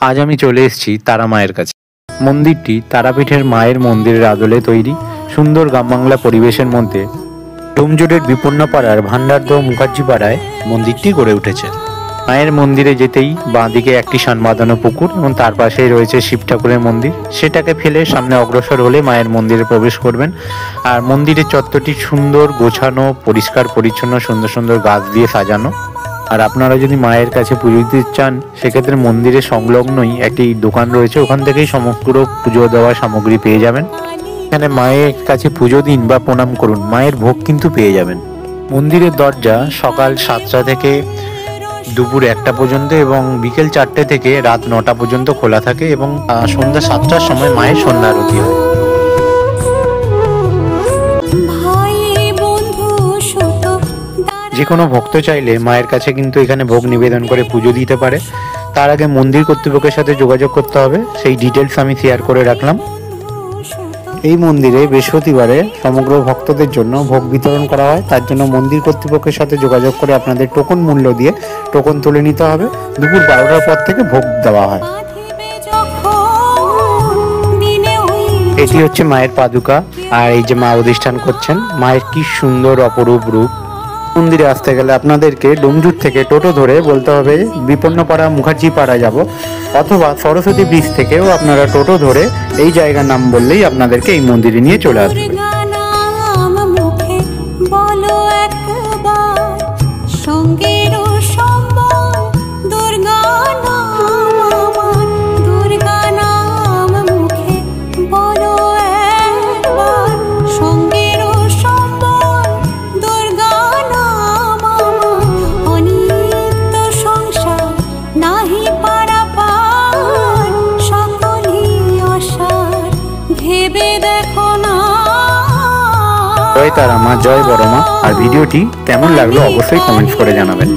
আজ আমি চলে এসেছি তারা মায়ের কাছে। মন্দিরটি তারাপীঠের মায়ের মন্দিরের আদলে তৈরি সুন্দর গ্রাম বাংলা পরিবেশের মধ্যে ডোমজুড়ের বিপন্নপাড়ার ভান্ডারদহ মুখার্জি পাড়ায় মন্দিরটি গড়ে উঠেছে। মায়ের মন্দিরে যেতেই বাঁদিকে একটি শান বাঁধানো পুকুর এবং তার পাশেই রয়েছে শিব ঠাকুরের মন্দির। সেটাকে ফেলে সামনে অগ্রসর হলে মায়ের মন্দিরে প্রবেশ করবেন। আর মন্দিরের চত্বরটি সুন্দর, গোছানো, পরিষ্কার পরিচ্ছন্ন, সুন্দর সুন্দর গাছ দিয়ে সাজানো। আর আপনারা যদি মায়ের কাছে পুজো দিতে চান সেক্ষেত্রে মন্দিরের সংলগ্নই একটি দোকান রয়েছে, ওখান থেকেই সমগ্র পুজো দেওয়ার সামগ্রী পেয়ে যাবেন। এখানে মায়ের কাছে পুজো দিন বা প্রণাম করুন, মায়ের ভোগ কিন্তু পেয়ে যাবেন। মন্দিরের দরজা সকাল 7টা থেকে দুপুর 1টা পর্যন্ত এবং বিকেল 4টে থেকে রাত 9টা পর্যন্ত খোলা থাকে এবং সন্ধ্যা 7টার সময় মায়ের সন্ধ্যা আরতি হয়। যে কোনো ভক্ত চাইলে মায়ের কাছে কিন্তু এখানে ভোগ নিবেদন করে পুজো দিতে পারে। তার আগে মন্দির কর্তৃপক্ষের সাথে যোগাযোগ করতে হবে, সেই ডিটেলস আমি শেয়ার করে রাখলাম। এই মন্দিরে বৃহস্পতিবারে সমগ্র ভক্তদের জন্য ভোগ বিতরণ করা হয়। তার জন্য মন্দির কর্তৃপক্ষের সাথে যোগাযোগ করে আপনাদের টোকন মূল্য দিয়ে টোকন তুলে নিতে হবে। দুপুর 12টার পর থেকে ভোগ দেওয়া হয়। এটি হচ্ছে মায়ের পাদুকা, আর এই যে মা অধিষ্ঠান করছেন, মায়ের কি সুন্দর অপরূপ রূপ। মন্দিরে আসতে গেলে আপনাদেরকে ডোমজুড় থেকে টোটো ধরে বলতে হবে বিপন্নপাড়া মুখার্জি পাড়া যাব, অথবা সরস্বতী ব্রিজ থেকেও আপনারা টোটো ধরে এই জায়গার নাম বললেই আপনাদেরকে এই মন্দিরে নিয়ে চলে আসবে। জয় তারা মা, জয় বড় মা। আর ভিডিওটি কেমন লাগলো অবশ্যই কমেন্টস করে জানাবেন।